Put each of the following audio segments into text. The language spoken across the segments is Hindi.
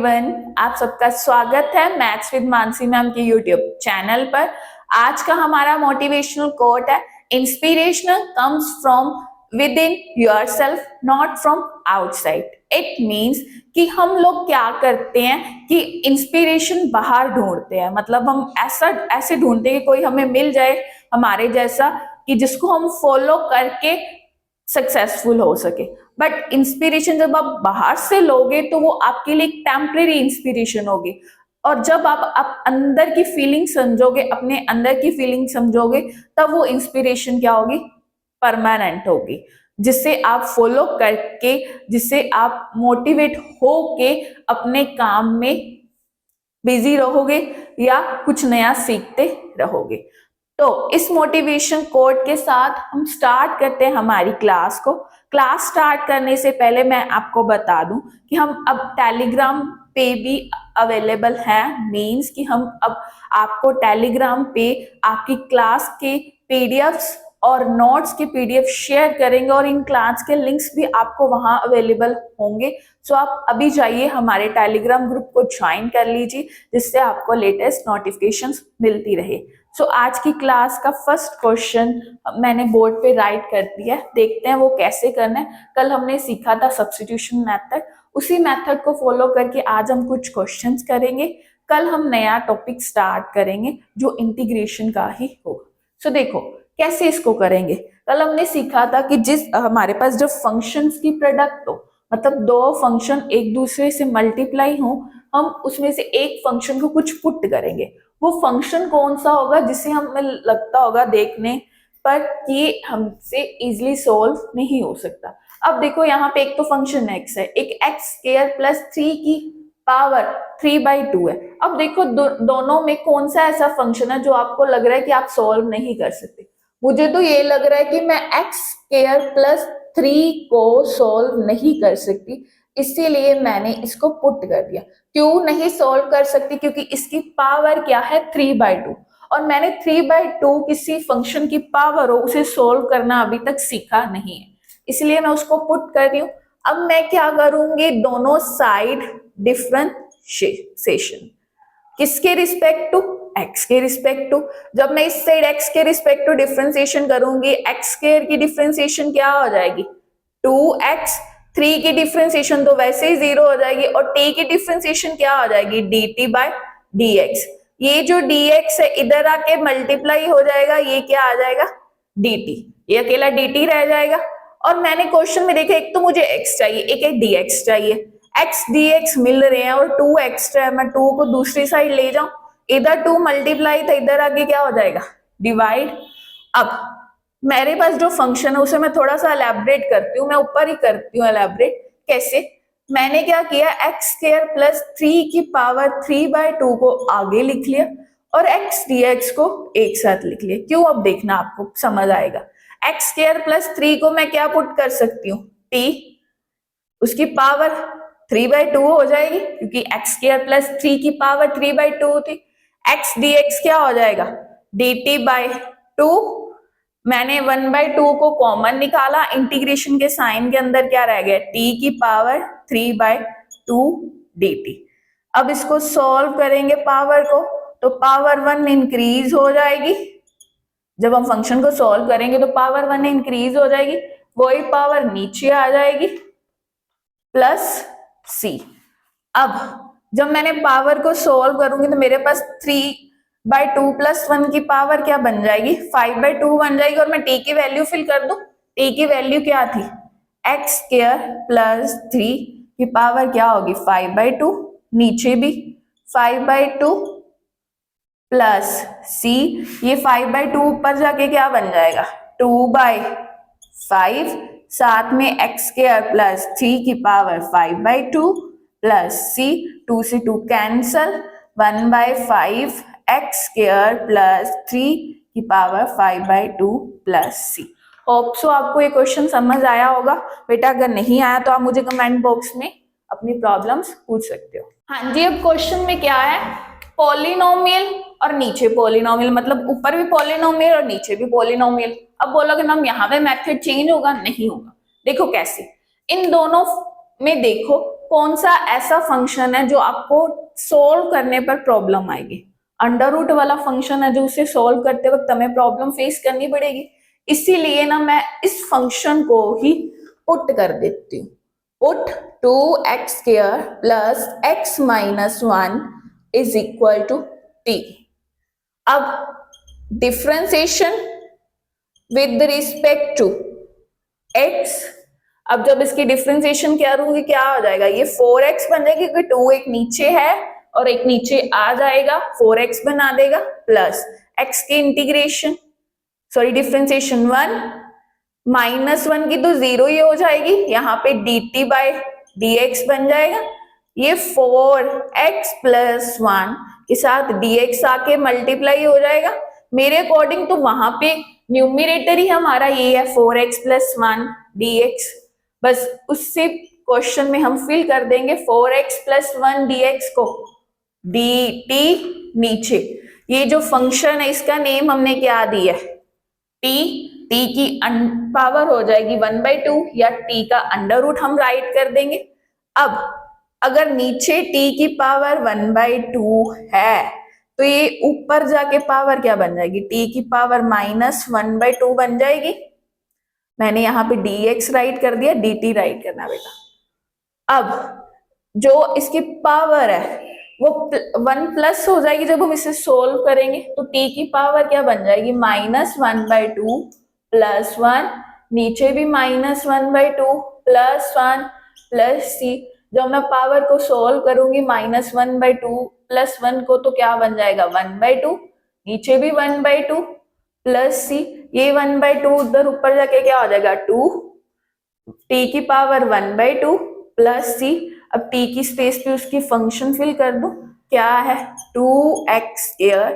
एवरीवन, आप सबका स्वागत है मैथ्स विद मानसी मैम के यूट्यूब चैनल पर। आज का हमारा मोटिवेशनल कोट है, inspirational comes from with in your self, not from outside. It means कि हम लोग क्या करते हैं कि इंस्पिरेशन बाहर ढूंढते हैं, मतलब हम ऐसे ढूंढते हैं कि कोई हमें मिल जाए हमारे जैसा कि जिसको हम फॉलो करके सक्सेसफुल हो सके। बट इंस्पिरेशन जब आप बाहर से लोगे तो वो आपके लिए एक टेम्परेरी इंस्पिरेशन होगी, और जब आप अंदर की फीलिंग समझोगे, अपने अंदर की फीलिंग समझोगे, तब वो इंस्पिरेशन क्या होगी, परमानेंट होगी, जिससे आप फॉलो करके, जिससे आप मोटिवेट होके अपने काम में बिजी रहोगे या कुछ नया सीखते रहोगे। तो इस मोटिवेशन कोट के साथ हम स्टार्ट करते हैं हमारी क्लास को। क्लास स्टार्ट करने से पहले मैं आपको बता दूं कि हम अब टेलीग्राम पे भी अवेलेबल हैं। मींस कि हम अब आपको टेलीग्राम पे आपकी क्लास के पीडीएफ्स और नोट्स के पीडीएफ शेयर करेंगे, और इन क्लास के लिंक्स भी आपको वहां अवेलेबल होंगे। सो आप अभी जाइए हमारे टेलीग्राम ग्रुप को ज्वाइन कर लीजिए, जिससे आपको लेटेस्ट नोटिफिकेशंस मिलती रहे। सो आज की क्लास का फर्स्ट क्वेश्चन मैंने बोर्ड पे राइट कर दिया है, देखते हैं वो कैसे करना है। कल हमने सीखा था सब्स्टिट्यूशन मेथड, उसी मेथड को फॉलो करके आज हम कुछ क्वेश्चंस करेंगे। कल हम नया टॉपिक स्टार्ट करेंगे जो इंटीग्रेशन का ही होगा। सो देखो कैसे इसको करेंगे। कल हमने सीखा था कि जिस हमारे पास जब फंक्शंस की प्रोडक्ट हो, मतलब दो फंक्शन एक दूसरे से मल्टीप्लाई हो, हम उसमें से एक फंक्शन को कुछ पुट करेंगे। वो फंक्शन कौन सा होगा जिससे हमें लगता होगा देखने पर कि हमसे इजीली सॉल्व नहीं हो सकता। अब देखो यहाँ पे एक तो फंक्शन x है, एक x स्क्वायर प्लस 3 की पावर 3/2 है। अब देखो दोनों में कौन सा ऐसा फंक्शन है जो आपको लग रहा है कि आप सॉल्व नहीं कर सकते। मुझे तो ये लग रहा है कि मैं x स्क्वायर प्लस 3 को सॉल्व नहीं कर सकती, इसीलिए मैंने इसको पुट कर दिया। क्यों नहीं सॉल्व कर सकती? क्योंकि इसकी पावर क्या है, 3/2, और मैंने 3/2 किसी फंक्शन की पावर हो उसे सॉल्व करना अभी तक सीखा नहीं है, इसलिए मैं उसको पुट कर रही हूँ। अब मैं क्या करूंगी, दोनों साइड डिफरेंशिएशन, किसके रिस्पेक्ट टू, x के रिस्पेक्ट टू। जब मैं इस साइड x के रिस्पेक्ट टू डिफरेंशिएशन करूंगी, x स्क्वायर की डिफरेंशिएशन क्या हो जाएगी, 2x, 3 की डिफरेंशिएशन तो वैसे ही 0 हो जाएगी, और t की डिफरेंशिएशन क्या हो जाएगी, dt/dx। ये जो dx है इधर आके मल्टीप्लाई हो जाएगा, ये क्या आ जाएगा, dt, ये अकेला dt रह जाएगा। और मैंने क्वेश्चन में देखा एक तो मुझे x चाहिए, एक है dx चाहिए। x dx मिल रहे हैं और 2 एक्स्ट्रा है, मैं 2 को दूसरी साइड ले जाऊं, इधर 2 मल्टीप्लाई था, इधर आगे क्या हो जाएगा, डिवाइड। अब मेरे पास जो फंक्शन है उसे मैं थोड़ा सा एलैबोरेट करती हूँ, मैं ऊपर ही करती हूँ एलैबोरेट। कैसे, मैंने क्या किया, x स्क्वायर प्लस 3 की पावर 3/2 को आगे लिख लिया और x dx को एक साथ लिख लिया। क्यों, अब देखना आपको समझ आएगा। x स्क्वायर प्लस 3 को मैं क्या पुट कर सकती हूँ, t, उसकी पावर 3/2 हो जाएगी, क्योंकि x स्क्वायर प्लस 3 की पावर 3/2 थी। x dx क्या हो जाएगा, dt/2। मैंने 1/2 को कॉमन निकाला, इंटीग्रेशन के साइन के अंदर क्या रह गया, t की पावर 3/2 dt। अब इसको सॉल्व करेंगे पावर को, तो पावर 1 इंक्रीज हो जाएगी। जब हम फंक्शन को सॉल्व करेंगे तो पावर 1 इंक्रीज हो जाएगी, वही पावर नीचे आ जाएगी प्लस c। अब जब मैंने पावर को सॉल्व करूंगी तो मेरे पास 3/2 प्लस 1 की पावर क्या बन जाएगी, 5/2 बन जाएगी। और मैं t की वैल्यू फिल कर दूं, t की वैल्यू क्या थी, x स्क्वायर प्लस 3 की पावर क्या होगी, 5/2, नीचे भी 5/2 प्लस c, ये 5/2 ऊपर जाके क्या बन जाएगा, 2/5, साथ में x स्क्वायर प्लस 3 की पावर 5/2 प्लस c, 2 से 2 कैंसल, 1/5 x स्क्वायर प्लस 3 की power 5/2 plus c। Hope so आपको ये क्वेश्चन समझ आया होगा। बेटा अगर नहीं आया तो आप मुझे कमेंट बॉक्स में अपनी प्रॉब्लम्स पूछ सकते हो। हाँ जी, अब क्वेश्चन में क्या है, पॉलिनोमियल और नीचे पॉलिनोमियल, मतलब ऊपर भी पॉलिनोमियल और नीचे भी पॉलिनोमियल। अब बोलोगे मैम यहाँ पे मेथड चेंज होगा, नहीं होगा। देखो कैसे, इन दोनों में देखो कौन सा ऐसा फंक्शन है जो आपको सोल्व करने पर प्रॉब्लम आएगी? अंडर रूट वाला फंक्शन है जो उसे सोल्व करते वक्त हमें प्रॉब्लम फेस करनी पड़ेगी, इसीलिए ना मैं इस फंक्शन को ही पुट कर देती हूँ। Put 2x² plus x minus 1 is equal to t। अब differentiation with respect to x, अब जब इसकी डिफ्रेंसिएशन करूंगी क्या हो जाएगा, ये 4x बन जाएगी क्योंकि 2 एक नीचे है और एक नीचे आ जाएगा, 4x बना देगा, प्लस x की इंटीग्रेशन डिफ्रेंसिएशन 1 माइनस 1 की तो 0 ही हो जाएगी, यहाँ पे dt बाय dx बन जाएगा। ये 4x प्लस 1 के साथ dx आके मल्टीप्लाई हो जाएगा। मेरे अकॉर्डिंग तो वहां पे न्यूमिनेटर ही हमारा ये है 4x प्लस 1 dx, बस उससे क्वेश्चन में हम फिल कर देंगे 4x प्लस 1 dx को, dt नीचे, ये जो फंक्शन है इसका नेम हमने क्या दिया है, t की पावर हो जाएगी 1/2 या t का अंडर रूट हम राइट कर देंगे। अब अगर नीचे t की पावर 1/2 है तो ये ऊपर जाके पावर क्या बन जाएगी, t की पावर -1/2 बन जाएगी। मैंने यहाँ पे dx राइट कर दिया, dt राइट करना बेटा। अब जो इसकी पावर है वो 1 प्लस हो जाएगी जब हम इसे सोल्व करेंगे, तो t की पावर क्या बन जाएगी, -1/2 प्लस 1, नीचे भी -1/2 प्लस 1 प्लस c। जब मैं पावर को सोल्व करूंगी -1/2 प्लस 1 को तो क्या बन जाएगा 1/2, नीचे भी 1/2 प्लस c, ये 1/2 उधर ऊपर जाके क्या हो जाएगा 2, t की पावर 1/2 प्लस c। अब t की स्पेस पे उसकी फंक्शन फिल कर दो, क्या है 2x²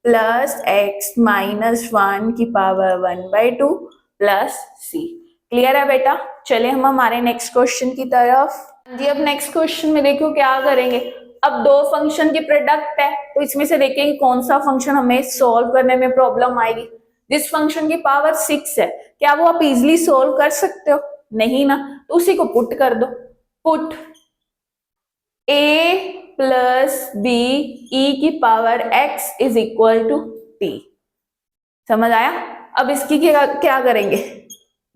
प्लस x माइनस 1 की पावर 1/2 प्लस c। क्लियर है बेटा? चले हम हमारे नेक्स्ट क्वेश्चन की तरफ जी। अब नेक्स्ट क्वेश्चन में देखो क्या करेंगे, अब दो फंक्शन की प्रोडक्ट है तो इसमें से देखेंगे कौन सा फंक्शन हमें सोल्व करने में प्रॉब्लम आएगी। जिस फंक्शन की पावर 6 है क्या वो आप इजिली सोल्व कर सकते हो? नहीं ना, तो उसी को पुट कर दो। Put a plus b e की power x is equal to t। समझ आया? अब इसकी क्या करेंगे,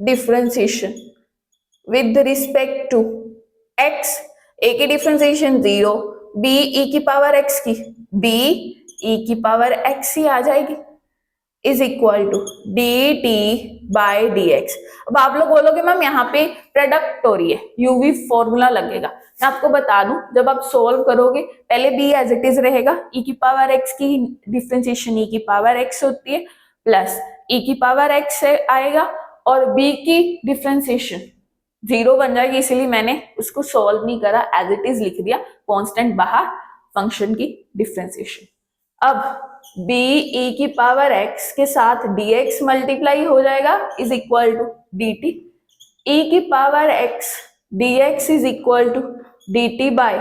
differentiation with respect to x, a की डिफरेंशिएशन 0, b e की पावर x की b e की पावर x ही आ जाएगी, is equal to dt by dx। अब आप लोग बोलोगे मैम यहाँ पे प्रोडक्ट हो रही है, यूवी फॉर्मूला लगेगा। मैं आपको बता दूं, जब आप सोल्व करोगे पहले b एज इट इज रहेगा, e की पावर x की डिफरेंशिएशन e की पावर x होती है, प्लस e की पावर x आएगा और b की डिफरेंशिएशन 0 बन जाएगी, इसीलिए मैंने उसको सोल्व नहीं करा, एज इट इज लिख दिया, कांस्टेंट बाहर, फंक्शन की डिफरेंशिएशन। अब b e की पावर x के साथ dx मल्टीप्लाई हो जाएगा, is equal to dt, e की power x dx is equal to dt by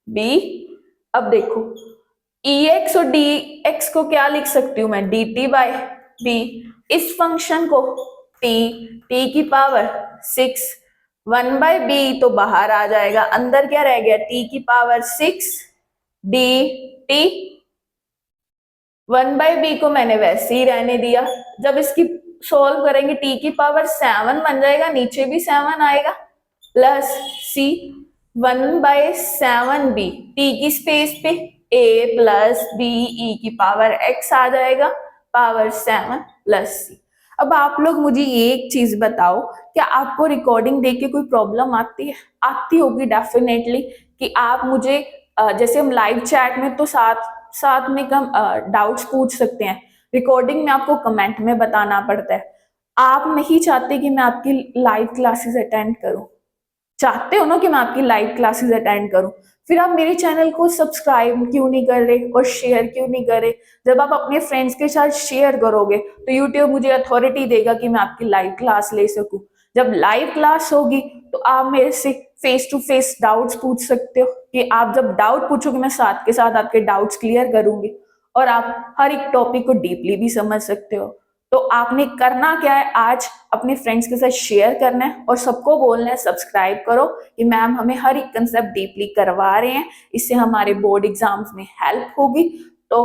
b। अब देखो ex और dx को क्या लिख सकती हूं मैं, dt बाय b। इस फंक्शन को t की पावर 6, 1/b तो बाहर आ जाएगा, अंदर क्या रह गया t की पावर 6 dt, 1/b को मैंने वैसे ही रहने दिया। जब इसकी सोल्व करेंगे t की पावर 7 बन जाएगा, नीचे भी 7 आएगा, प्लस c 1/7b, t की स्पेस पे a प्लस b e की पावर x आ जाएगा, पावर 7 प्लस c। अब आप लोग मुझे ये एक चीज बताओ, क्या आपको रिकॉर्डिंग देख के कोई प्रॉब्लम आती है? आती होगी डेफिनेटली, कि आप मुझे जैसे हम लाइव चैट में तो साथ में कम डाउट्स पूछ सकते हैं, रिकॉर्डिंग में आपको कमेंट में बताना पड़ता है। आप नहीं चाहते कि मैं आपकी लाइव क्लासेस अटेंड करूं, चाहते हो ना कि मैं आपकी लाइव क्लासेस अटेंड करूं, फिर आप मेरे चैनल को सब्सक्राइब क्यों नहीं कर रहे और शेयर क्यों नहीं कर रहे? जब आप अपने फ्रेंड्स के साथ शेयर करोगे तो यूट्यूब मुझे अथॉरिटी देगा कि मैं आपकी लाइव क्लास ले सकूं। जब लाइव क्लास होगी तो आप मेरे से फेस टू फेस डाउट्स पूछ सकते हो, कि आप जब डाउट पूछोगे मैं साथ के साथ आपके डाउट्स क्लियर करूंगी और आप हर एक टॉपिक को डीपली भी समझ सकते हो। तो आपने करना क्या है, आज अपने फ्रेंड्स के साथ शेयर करना है और सबको बोलना है सब्सक्राइब करो कि मैम हमें हर एक कंसेप्ट डीपली करवा रहे हैं, इससे हमारे बोर्ड एग्जाम्स में हेल्प होगी। तो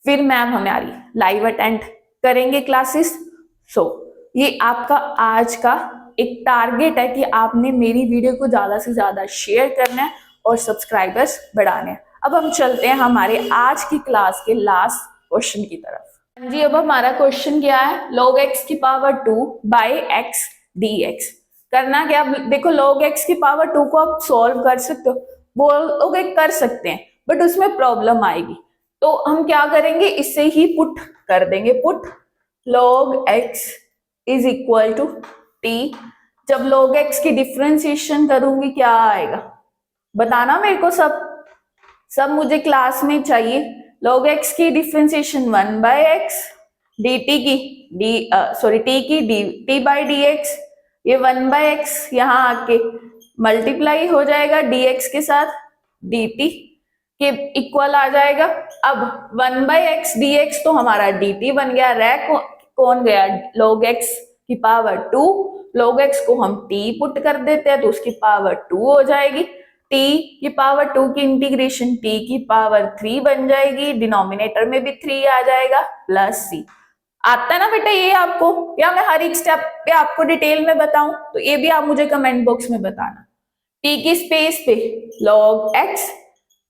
फिर मैम हमारी लाइव अटेंड करेंगे क्लासेस। सो ये आपका आज का एक टारगेट है कि आपने मेरी वीडियो को ज्यादा से ज्यादा शेयर करना है और सब्सक्राइबर्स बढ़ाने हैं। अब हम चलते हैं हमारे आज की क्लास के लास्ट क्वेश्चन की तरफ। जी, अब हमारा क्वेश्चन क्या है, log x की पावर 2 बाई x dx। करना क्या, देखो log x की पावर 2 को आप सॉल्व कर सकते हो, बोलोगे कर सकते हैं, बट उसमें प्रॉब्लम आएगी। तो हम क्या करेंगे, इससे ही पुट कर देंगे, put log x is equal to t। जब log x की डिफ्रेंसिएशन करूंगी क्या आएगा, बताना मेरे को, सब मुझे क्लास में चाहिए। log x की डिफ्रेंसिएशन 1 बाय एक्स, dt की t की dt बाई dx, ये 1 बाय एक्स यहाँ आके मल्टीप्लाई हो जाएगा dx के साथ, dt के इक्वल आ जाएगा। अब 1 बाय एक्स dx तो हमारा dt बन गया, रह कौन गया, log x की पावर 2, log x को हम t पुट कर देते हैं तो उसकी पावर 2 हो जाएगी, t की पावर 2 की इंटीग्रेशन t की पावर 3 बन जाएगी, डिनोमिनेटर में भी 3 आ जाएगा, प्लस c। आता है ना बेटा ये आपको, या मैं हर एक स्टेप पे आपको डिटेल में बताऊं, तो ये भी आप मुझे कमेंट बॉक्स में बताना। t की स्पेस पे log x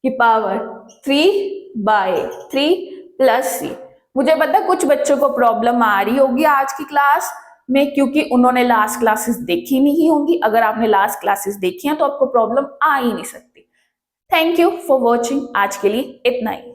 की पावर 3 बाय 3 प्लस c। मुझे पता कुछ बच्चों को प्रॉब्लम आ रही होगी आज की क्लास में, क्योंकि उन्होंने लास्ट क्लासेस देखी नहीं होंगी। अगर आपने लास्ट क्लासेस देखी हैं तो आपको प्रॉब्लम आ ही नहीं सकती। थैंक यू फॉर वॉचिंग, आज के लिए इतना ही।